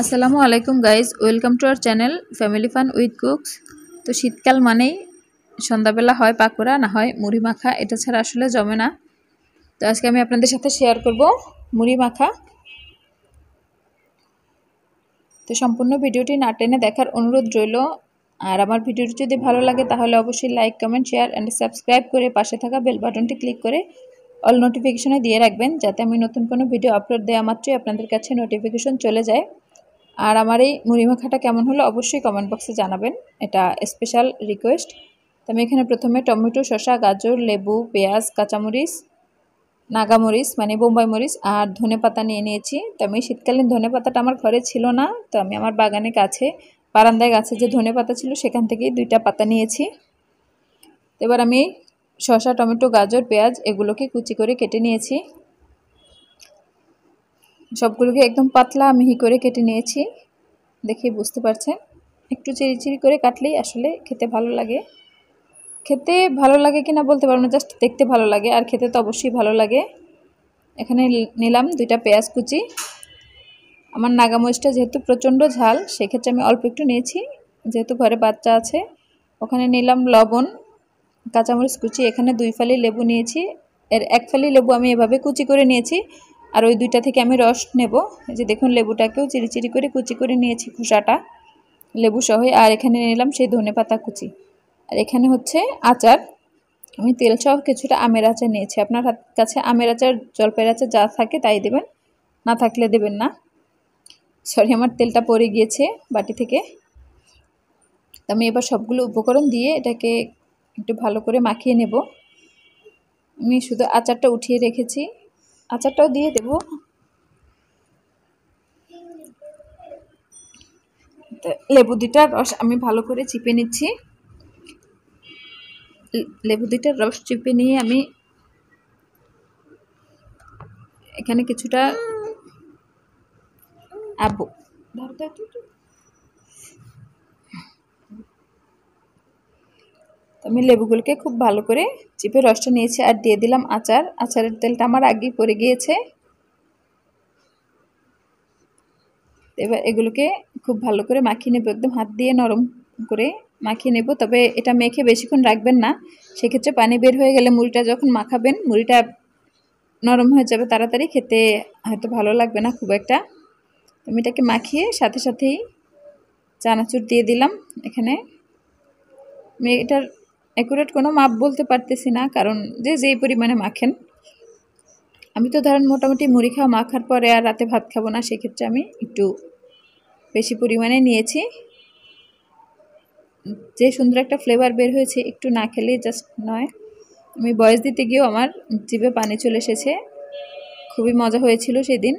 আসসালামু আলাইকুম guys, welcome to our channel family fun with cooks. তো শীতকাল মানেই সন্ধ্যাবেলা হয় পাকোড়া, না হয় মুড়ি মাখা। এটা ছাড়া আসলে জমে না। তো আজকে আমি আপনাদের সাথে শেয়ার করব মুড়ি মাখা। তো সম্পূর্ণ ভিডিওটি না টেনে দেখার অনুরোধ রইল। আর আমার ভিডিওটি যদি ভালো লাগে তাহলে অবশ্যই like, comment, share and subscribe করে পাশে থাকা বেল বাটনটি ক্লিক করে অল নোটিফিকেশনে দিয়ে রাখবেন, যাতে আমি নতুন কোনো ভিডিও আপলোড দেওয়া মাত্রই আপনাদের কাছে নোটিফিকেশন চলে যায়। আর আমার এই মুড়ি মাখাটা কেমন হলো অবশ্যই কমেন্ট বক্সে জানাবেন, এটা স্পেশাল রিকোয়েস্ট। তো আমি এখানে প্রথমে টমেটো, শসা, গাজর, লেবু, পেঁয়াজ, কাঁচামরিচ, নাগামরিচ মানে বোম্বাই মরিচ আর ধনেপাতা নিয়ে নিয়েছি। তো আমি শীতকালীন ধনেপাতাটা আমার ঘরে ছিল না, তো আমি আমার বাগানের কাছে বারান্দায় গাছে যে ধনেপাতা ছিল সেখান থেকেই 2টা পাতা নিয়েছি। এবার আমি শসা, টমেটো, গাজর, পেঁয়াজ এগুলোকে কুচি করে কেটে নিয়েছি। সবগুলোকে একদম পাতলা মিহি করে কেটে নিয়েছি, দেখে বুঝতে পারছেন। একটু চিরি করে কাটলেই আসলে খেতে ভালো লাগে। খেতে ভালো লাগে কিনা বলতে পারবো না, জাস্ট দেখতে ভালো লাগে, আর খেতে তো অবশ্যই ভালো লাগে। এখানে নিলাম 2টা পেঁয়াজ কুচি। আমার নাগামরিচটা যেহেতু প্রচণ্ড ঝাল, সেক্ষেত্রে আমি অল্প একটু নিয়েছি, যেহেতু ঘরে বাচ্চা আছে। ওখানে নিলাম লবণ, কাঁচামরিচ কুচি। এখানে 2 ফালি লেবু নিয়েছি, এর 1 ফালি লেবু আমি এভাবে কুচি করে নিয়েছি, আর ওই 2টা থেকে আমি রস নেব। এই যে দেখুন, লেবুটাকেও চিরি করে কুচি করে নিয়েছি, খোসাটা লেবু সহ। আর এখানে নিলাম সেই ধনেপাতা কুচি। আর এখানে হচ্ছে আচার, আমি তেল সহ কিছুটা আমের আচার নিয়েছি। আপনার কাছে আমের আচার, জলপাইয়ের আচার যা থাকে তাই দেবেন, না থাকলে দেবেন না। সরি, আমার তেলটা পড়ে গিয়েছে বাটি থেকে। আমি এবার সবগুলো উপকরণ দিয়ে এটাকে একটু ভালো করে মাখিয়ে নেব। আমি শুধু আচারটা উঠিয়ে রেখেছি, আচারটাও দিয়ে দেব। লেবু 2টার রস আমি ভালো করে চিপে নিচ্ছি। লেবু 2টার রস চিপে নিয়ে আমি এখানে কিছুটা আমি লেবুগুলোকে খুব ভালো করে চিপে রসটা নিয়েছি, আর দিয়ে দিলাম আচার। আচারের তেলটা আমার আগেই পড়ে গিয়েছে। এবার এগুলোকে খুব ভালো করে মাখিয়ে নেব, একদম হাত দিয়ে নরম করে মাখিয়ে নেব। তবে এটা মেখে বেশিক্ষণ রাখবেন না, সেক্ষেত্রে পানি বের হয়ে গেলে মুড়িটা যখন মাখাবেন মুড়িটা নরম হয়ে যাবে তাড়াতাড়ি, খেতে হয়তো ভালো লাগবে না খুব একটা। আমি এটাকে মাখিয়ে সাথে সাথেই চানাচুর দিয়ে দিলাম। এখানে আমি এটার অ্যাকুরেট কোনো মাপ বলতে পারতেছি না, কারণ যেই পরিমাণে মাখেন। আমি তো ধরেন মোটামুটি মুড়ি খাওয়া মাখার পরে আর রাতে ভাত খাবো না, সেক্ষেত্রে আমি একটু বেশি পরিমাণে নিয়েছি। যে সুন্দর একটা ফ্লেভার বের হয়েছে, একটু না খেলেই জাস্ট নয়। আমি বয়স দিতে গিয়েও আমার জিভে পানি চলে এসেছে, খুবই মজা হয়েছিল সেদিন।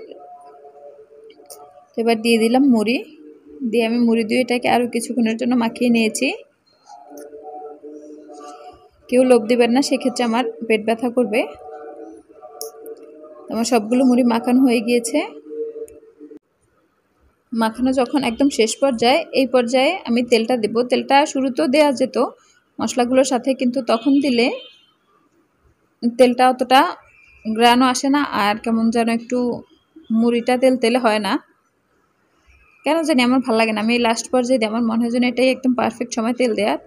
এবার দিয়ে দিলাম মুড়ি, দিয়ে আমি মুড়ি দিয়ে এটাকে আরও কিছুক্ষণের জন্য মাখিয়ে নিয়েছি। কেউ লোভ দেবেন না, সেক্ষেত্রে আমার পেট ব্যথা করবে। আমার সবগুলো মুড়ি মাখানো হয়ে গিয়েছে। মাখানো যখন একদম শেষ পর্যায়ে, এই পর্যায়ে আমি তেলটা দেব। তেলটা শুরুতেও দেওয়া যেত মশলাগুলোর সাথে, কিন্তু তখন দিলে তেলটা অতটা গ্রানও আসে না, আর কেমন যেন একটু মুড়িটা তেলে হয় না, কেন জানি আমার ভালো লাগে না। আমি লাস্ট পর্যায়ে দিই, আমার মনে হয় যেন এটাই একদম পারফেক্ট সময় তেল দেওয়ার।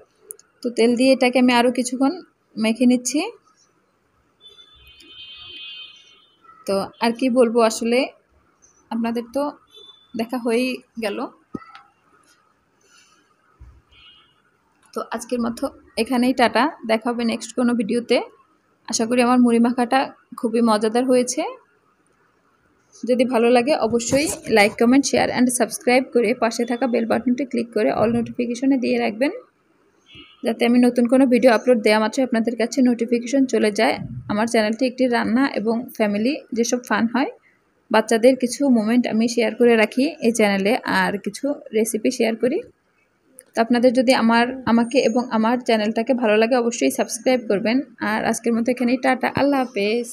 তো তেল দিয়ে এটাকে আমি আরও কিছুক্ষণ মেখে নিচ্ছি। তো আর কি বলবো, আসলে আপনাদের তো দেখা হয়েই গেল। তো আজকের মতো এখানেই টাটা, দেখা হবে নেক্সট কোনো ভিডিওতে। আশা করি আমার মুড়ি মাখাটা খুবই মজাদার হয়েছে। যদি ভালো লাগে অবশ্যই like, comment, share and subscribe করে পাশে থাকা বেল বাটনটি ক্লিক করে অল নোটিফিকেশনে দিয়ে রাখবেন, যাতে আমি নতুন কোনো ভিডিও আপলোড দেওয়া মাত্রই আপনাদের কাছে নোটিফিকেশন চলে যায়। আমার চ্যানেলটি একটি রান্না এবং ফ্যামিলি যেসব ফান হয়, বাচ্চাদের কিছু মোমেন্ট আমি শেয়ার করে রাখি এই চ্যানেলে, আর কিছু রেসিপি শেয়ার করি। তো আপনাদের যদি আমাকে এবং আমার চ্যানেলটাকে ভালো লাগে অবশ্যই সাবস্ক্রাইব করবেন। আর আজকের মতো এখানেই টাটা, আল্লাহ হাফেজ।